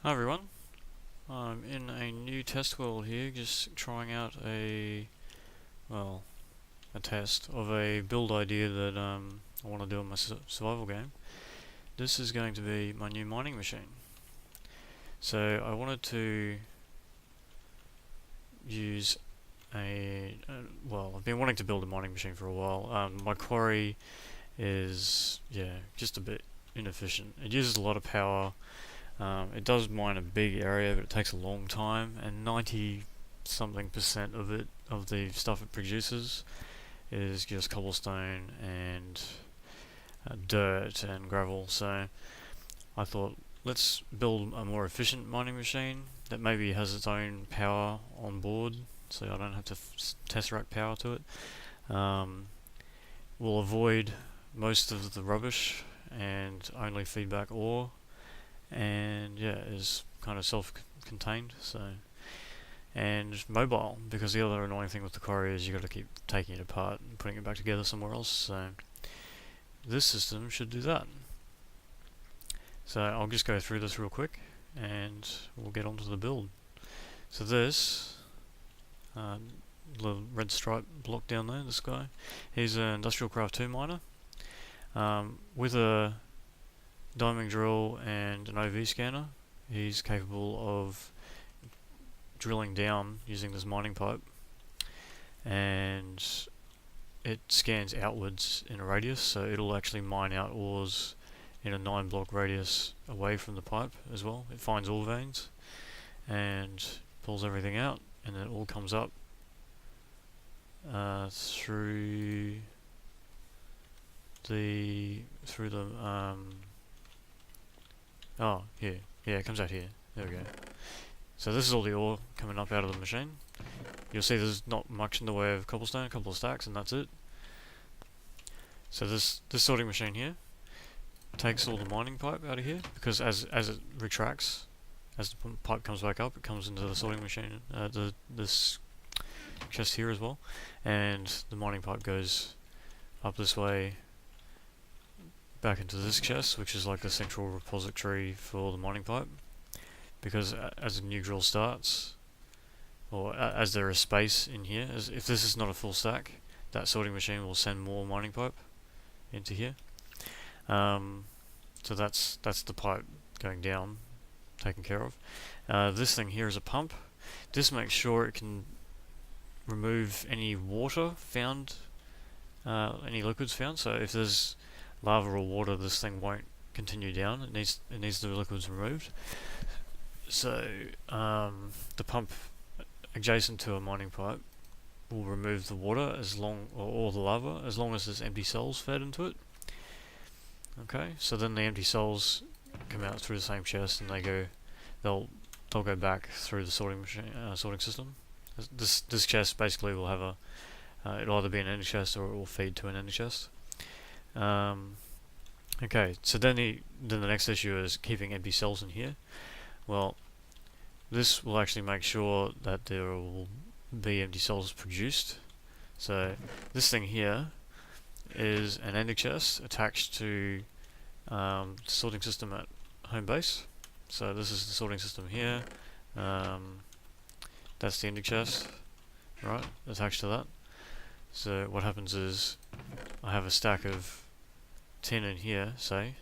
Hi everyone, I'm in a new test world here, just trying out a test of a build idea that I want to do in my survival game. This is going to be my new mining machine. So I wanted to use I've been wanting to build a mining machine for a while. My quarry is, just a bit inefficient. It uses a lot of power. It does mine a big area, but it takes a long time, and 90 something percent of the stuff it produces is just cobblestone and dirt and gravel. So I thought, let's build a more efficient mining machine that maybe has its own power on board, so I don't have to tesseract power to it. We'll avoid most of the rubbish and only feedback ore, and is kind of self-contained, and mobile, because the other annoying thing with the quarry is you got to keep taking it apart and putting it back together somewhere else. So this system should do that. So I'll just go through this real quick and we'll get onto the build. So this little red stripe block down there, this guy, he's an Industrial Craft 2 miner with a diamond drill and an OV scanner. He's capable of drilling down using this mining pipe, and it scans outwards in a radius, so it'll actually mine out ores in a 9-block radius away from the pipe as well. It finds ore veins and pulls everything out, and then it all comes up through the it comes out here. There we go. So this is all the ore coming up out of the machine. You'll see there's not much in the way of cobblestone, a couple of stacks, and that's it. So this sorting machine here takes all the mining pipe out of here, because as it retracts, as the pipe comes back up, it comes into the sorting machine, this chest here as well, and the mining pipe goes up this way back into this chest, which is like the central repository for the mining pipe. Because as a new drill starts, or as there is space in here, if this is not a full stack, that sorting machine will send more mining pipe into here. So that's the pipe going down, taken care of. This thing here is a pump. This makes sure it can remove any water found, any liquids found. So if there's lava or water, this thing won't continue down. It needs the liquids removed. So the pump adjacent to a mining pipe will remove the water or the lava, as long as there's empty cells fed into it. Okay, so then the empty cells come out through the same chest, and they'll go back through the sorting system. This chest basically will have it'll either be an ender chest or it will feed to an ender chest. Okay, so then the next issue is keeping empty cells in here. Well, this will actually make sure that there will be empty cells produced. So this thing here is an ender chest attached to the sorting system at home base. So this is the sorting system here. That's the ender chest, right, attached to that. So what happens is I have a stack of tin in here, say.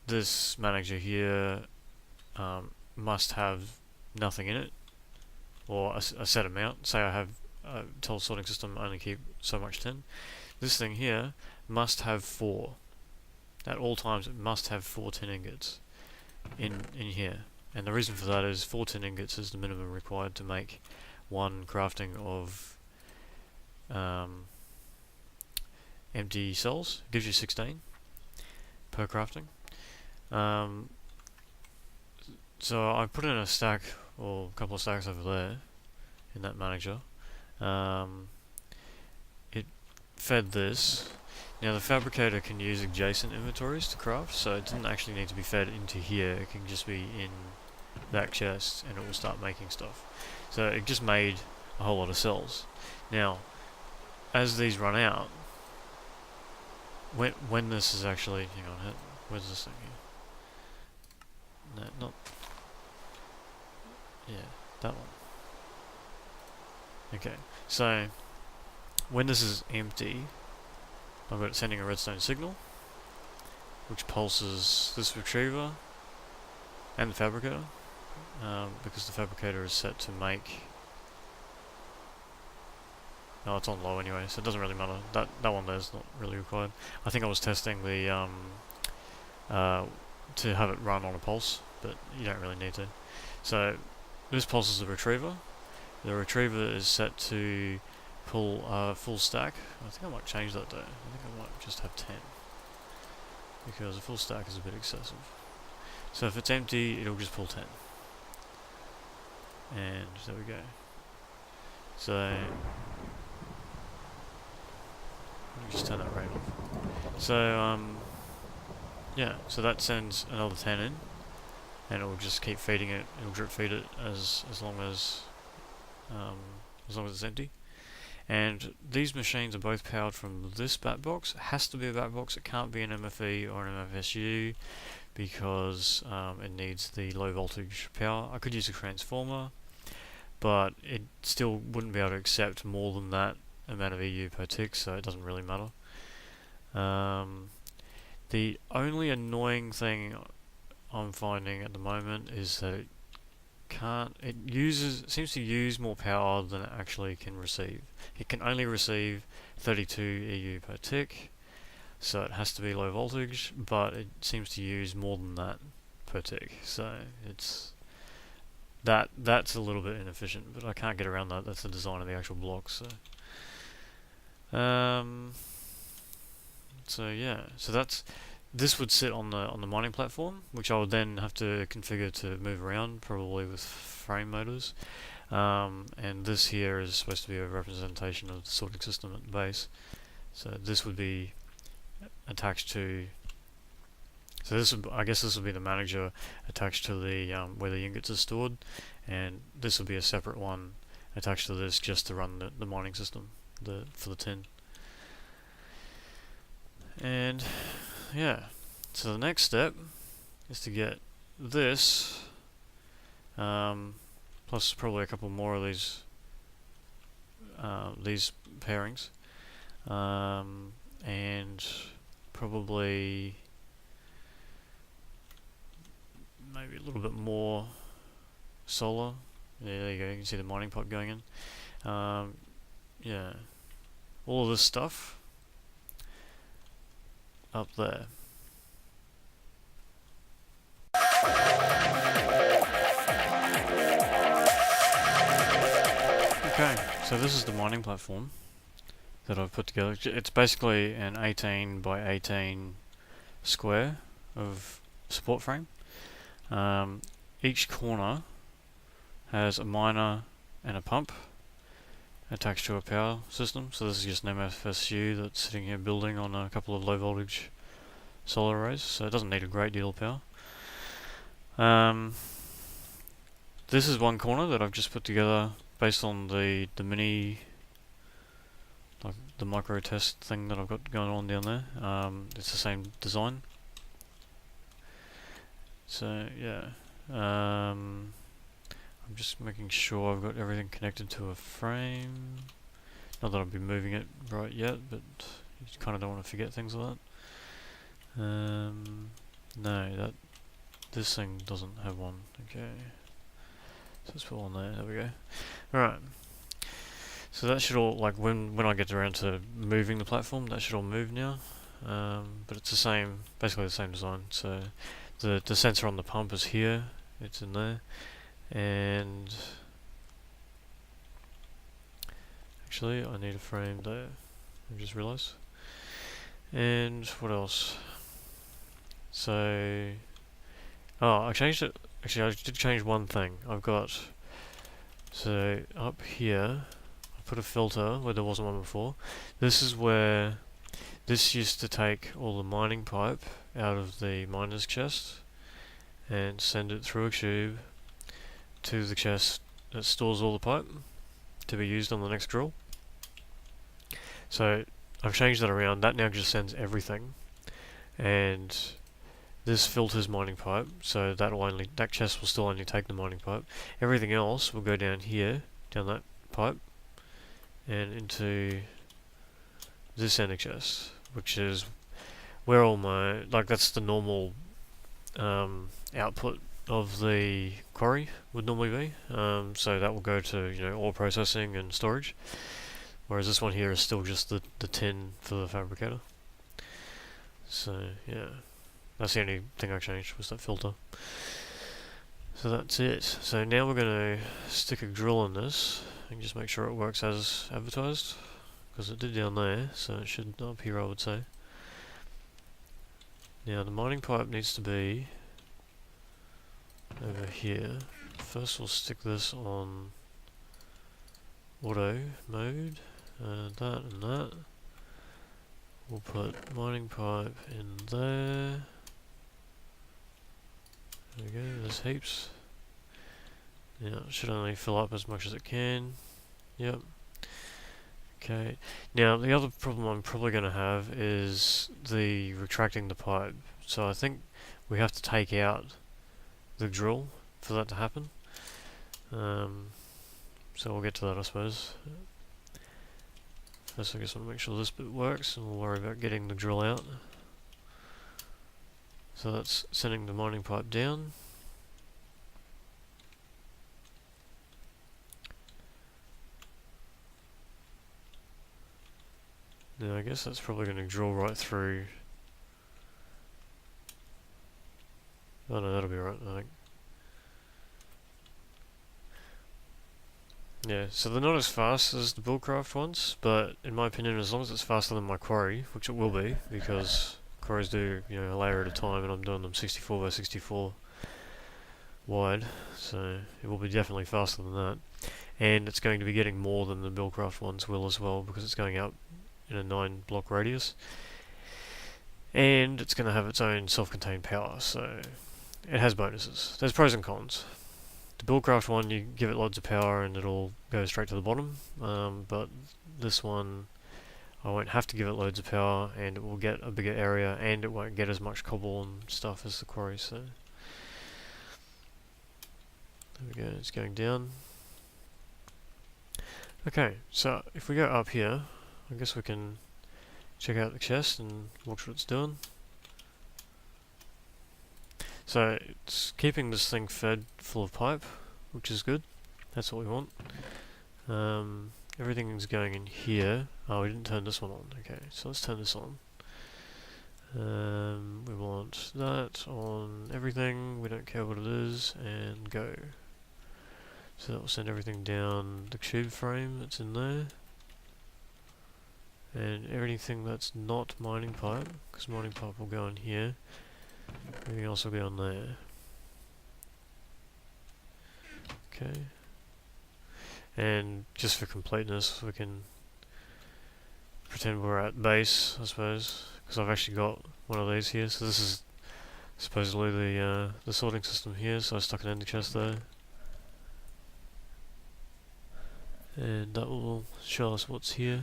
This manager here must have nothing in it, or a set amount. Say I have tell the sorting system only keep so much tin. This thing here must have 4. At all times, it must have 4 tin ingots in here. And the reason for that is 4 tin ingots is the minimum required to make one crafting of empty cells. It gives you 16 per crafting. So I put in a stack, or a couple of stacks over there in that manager. It fed this. Now the fabricator can use adjacent inventories to craft, so it didn't actually need to be fed into here. It can just be in that chest and it will start making stuff. So it just made a whole lot of cells. Now, as these run out, when this is actually, hang on, where's this thing here? That one. Okay, so when this is empty, I've got it sending a redstone signal, which pulses this retriever and the fabricator, because the fabricator is set to make. Oh, it's on low anyway, so it doesn't really matter. That one there is not really required. I think I was testing the to have it run on a pulse, but you don't really need to. So this pulses the retriever. The retriever is set to pull a full stack. I think I might change that though. I think I might just have 10, because a full stack is a bit excessive. So if it's empty, it'll just pull 10. And there we go. So let me just turn that rate off. So yeah, so that sends another 10 in, and it will just keep feeding it. It'll drip feed it as long as it's empty. And these machines are both powered from this bat box. It has to be a bat box. It can't be an MFE or an MFSU, because it needs the low voltage power. I could use a transformer, but it still wouldn't be able to accept more than that amount of EU per tick, so it doesn't really matter. The only annoying thing I'm finding at the moment is that it seems to use more power than it actually can receive. It can only receive 32 EU per tick, so it has to be low voltage, but it seems to use more than that per tick, so that's a little bit inefficient, but I can't get around that. That's the design of the actual block. So yeah, this would sit on the mining platform, which I would then have to configure to move around, probably with frame motors. And this here is supposed to be a representation of the sorting system at the base. So this would be attached to. So I guess this would be the manager attached to the where the ingots are stored, and this would be a separate one attached to this just to run the mining system for the tin. And yeah, so the next step is to get this, plus probably a couple more of these pairings, and probably maybe a little bit more solar. Yeah, there you go. You can see the mining pipe going in. Yeah, all of this stuff up there. Okay, so this is the mining platform that I've put together. It's basically an 18 by 18 square of support frame. Each corner has a miner and a pump attached to a power system. So this is just an MFSU that's sitting here building on a couple of low voltage solar arrays, so it doesn't need a great deal of power. This is one corner that I've just put together based on the mini, like the micro test thing that I've got going on down there. It's the same design. So yeah, I'm just making sure I've got everything connected to a frame. Not that I'll be moving it right yet, but you kind of don't want to forget things like that. No, this thing doesn't have one. Okay, so let's put one there. There we go. Alright, so that should all, like when I get around to moving the platform, that should all move now. But it's basically the same design. So the sensor on the pump is here, it's in there, and actually I need a frame there, I just realised. And what else? So I changed it. Actually, I did change one thing. So up here I put a filter where there wasn't one before. This is where this used to take all the mining pipe out of the miner's chest and send it through a tube to the chest that stores all the pipe to be used on the next drill. So I've changed that around. That now just sends everything, and this filters mining pipe, so that chest will still only take the mining pipe. Everything else will go down here, down that pipe, and into this sending chest, which is where all my, like, that's the normal output of the quarry would normally be. So that will go to, you know, ore processing and storage, whereas this one here is still just the tin for the fabricator. So yeah, that's the only thing I changed, was that filter. So that's it. So now we're going to stick a drill in this and just make sure it works as advertised, because it did down there, so it should up here, I would say. Now the mining pipe needs to be over here. First we'll stick this on auto mode, that and that. We'll put mining pipe in there. There we go, there's heaps. Now it should only fill up as much as it can. Yep. Okay, now the other problem I'm probably going to have is the retracting the pipe. So I think we have to take out the drill for that to happen. So we'll get to that, I suppose. First I guess I want to make sure this bit works, and we'll worry about getting the drill out. So that's sending the mining pipe down. Now I guess that's probably going to drill right through. Oh no, that'll be right, I think. Yeah, so they're not as fast as the Buildcraft ones, but in my opinion, as long as it's faster than my quarry, which it will be, because quarries do, you know, a layer at a time, and I'm doing them 64 by 64 wide, so it will be definitely faster than that. And it's going to be getting more than the Buildcraft ones will as well, because it's going out in a 9 block radius, and it's going to have its own self-contained power, so it has bonuses. There's pros and cons. The Buildcraft one, you give it loads of power and it'll go straight to the bottom, but this one I won't have to give it loads of power, and it will get a bigger area, and it won't get as much cobble and stuff as the quarry. So there we go, it's going down. Okay, so if we go up here, I guess we can check out the chest and watch what it's doing. So it's keeping this thing fed full of pipe, which is good. That's what we want. Everything's going in here. Oh, we didn't turn this one on. Okay, so let's turn this on. We want that on everything. We don't care what it is, and go. So that will send everything down the tube frame that's in there. And everything that's not mining pipe, because mining pipe will go in here, everything else will go on there. Okay. And just for completeness, we can pretend we're at base, I suppose, because I've actually got one of these here. So this is supposedly the sorting system here, so I stuck it in the chest there. And that will show us what's here.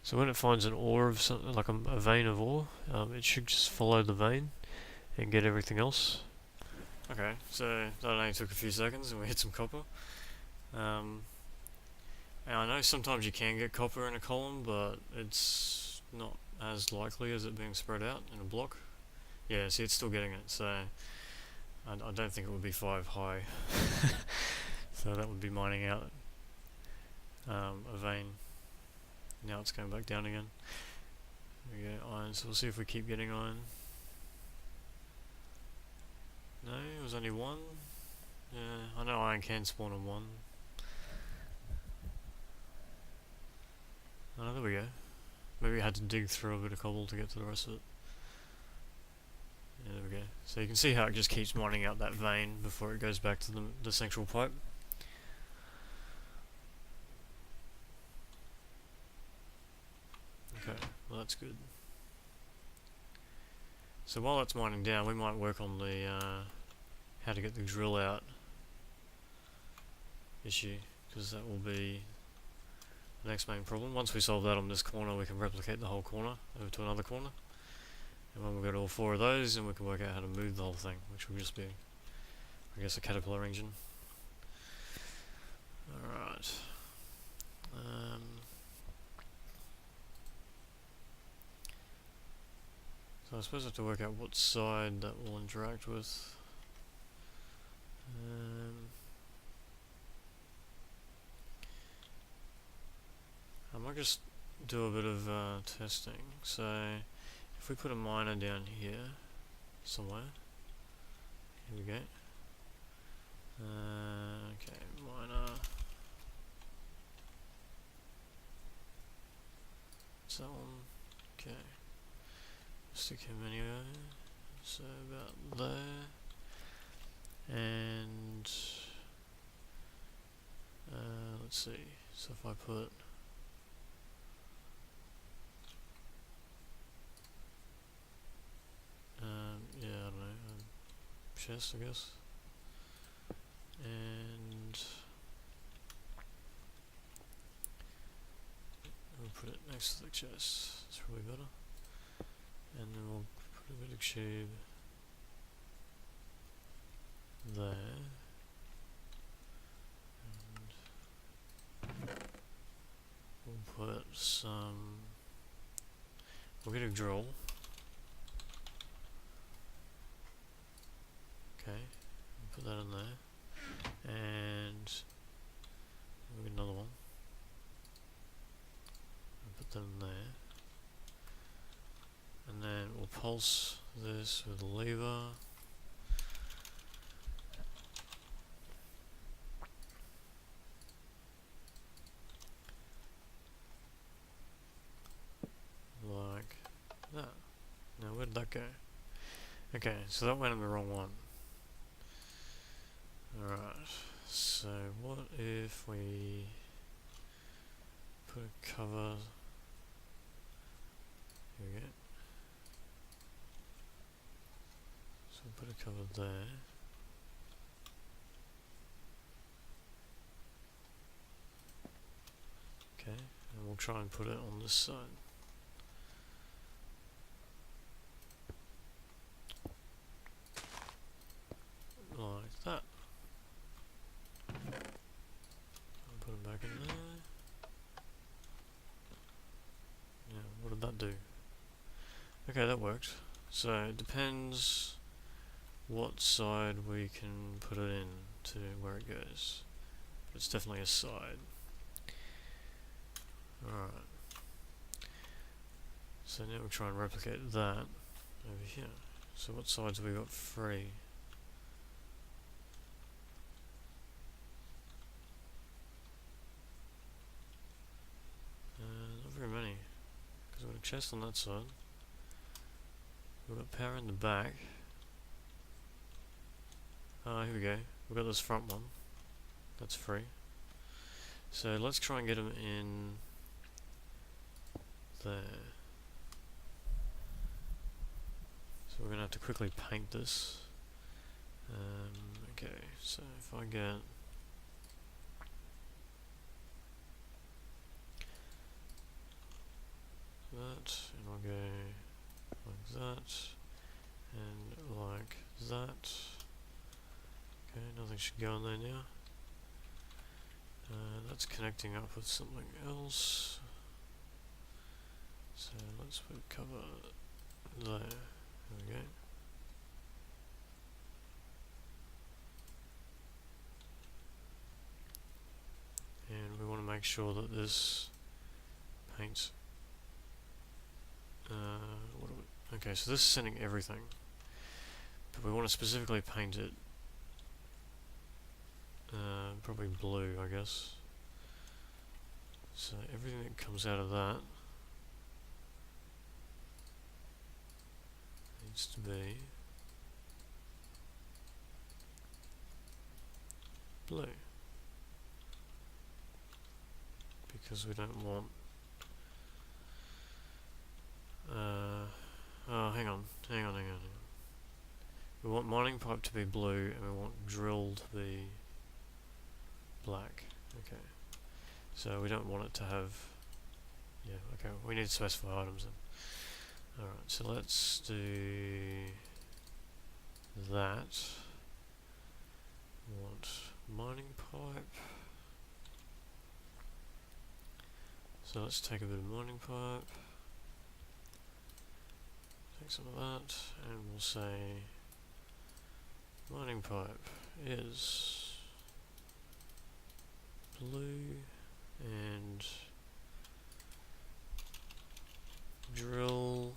So when it finds an ore of something, like a vein of ore, it should just follow the vein and get everything else. Okay, so that only took a few seconds and we hit some copper. And I know sometimes you can get copper in a column, but it's not as likely as it being spread out in a block. Yeah, see, it's still getting it, so I don't think it would be 5 high. So that would be mining out a vein. Now it's going back down again. There we go, iron, so we'll see if we keep getting iron. No, it was only 1. Yeah, I know iron can spawn on 1. Oh, there we go. Maybe I had to dig through a bit of cobble to get to the rest of it. Yeah, there we go. So you can see how it just keeps mining out that vein before it goes back to the central pipe. Okay, well that's good. So while that's mining down, we might work on the how to get the drill out issue, because that will be the next main problem. Once we solve that on this corner, we can replicate the whole corner over to another corner. And when we go to all 4 of those, then we can work out how to move the whole thing, which will just be, I guess, a caterpillar engine. Alright. So I suppose I have to work out what side that will interact with. I might just do a bit of testing. So if we put a miner down here somewhere, here we go. Okay, miner. What's that one? Okay. Stick him anywhere. So about there. And let's see. So if I put yeah, I don't know, chest, I guess, and we'll put it next to the chest. That's probably better. And then we'll put a bit of tube there. And we'll put some. We'll get a drill. Okay, put that in there, and we'll get another one. Put that in there, and then we'll pulse this with a lever. Like that. Now where did that go? Okay, so that went in the wrong one. Alright, so what if we put a cover, here we go, so we'll put a cover there, okay, and we'll try and put it on this side. Like that. Put it back in there. Yeah, what did that do? Okay, that worked. So it depends what side we can put it in to where it goes. It's definitely a side. Alright. So now we'll try and replicate that over here. So what sides have we got free? Not very many, because we've got a chest on that side. We've got power in the back. Here we go. We've got this front one. That's free. So let's try and get them in there. So we're going to have to quickly paint this. Okay, so if I get that, and I'll go like that, and like that. Okay, nothing should go in there now. That's connecting up with something else. So let's put cover there. There we go. And we want to make sure that this paints. Okay, so this is sending everything, but we want to specifically paint it probably blue, I guess. So everything that comes out of that needs to be blue, because we don't want oh, hang on. We want mining pipe to be blue, and we want drill to be black. Okay. So we don't want it to have... Yeah, okay, we need to specify items then. Alright, so let's do that. We want mining pipe. So let's take a bit of mining pipe. Take some of that, and we'll say mining pipe is blue and drill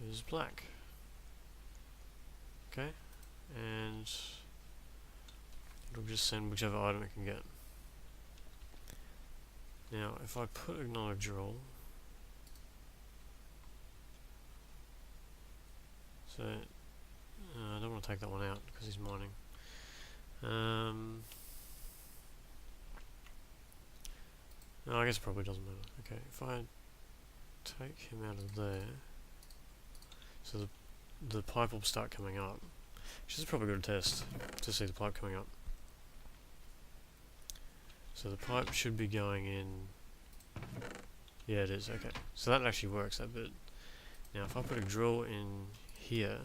is black. Okay, and it'll just send whichever item it can get. Now, if I put another drill, so I don't want to take that one out because he's mining. No, I guess it probably doesn't matter. Okay, if I take him out of there, so the pipe will start coming up. Which is probably a good test to see the pipe coming up. So the pipe should be going in. Yeah, it is. Okay, so that actually works that bit. Now, if I put a drill in here,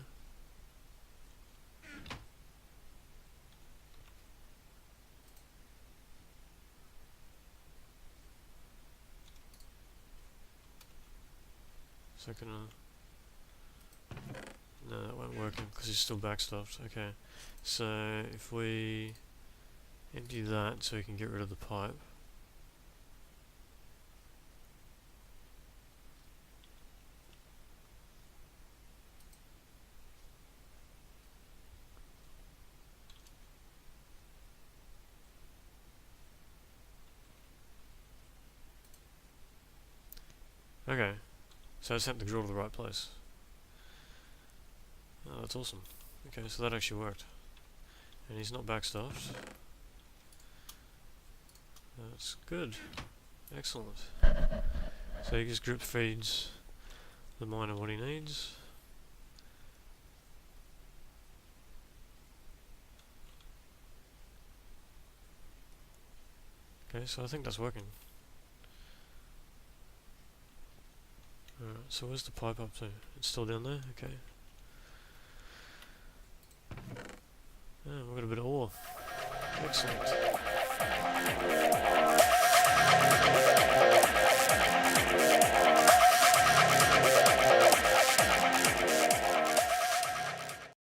so can I? No, that won't work because it's still backstopped. Okay, so if we empty that so we can get rid of the pipe. Okay, so I sent the drill to the right place. Oh, that's awesome. Okay, so that actually worked. And he's not backstopped. That's good. Excellent. So he just group feeds the miner what he needs. Okay, so I think that's working. Alright, so where's the pipe up to? It's still down there? Okay. Oh, we've got a bit of ore. Excellent.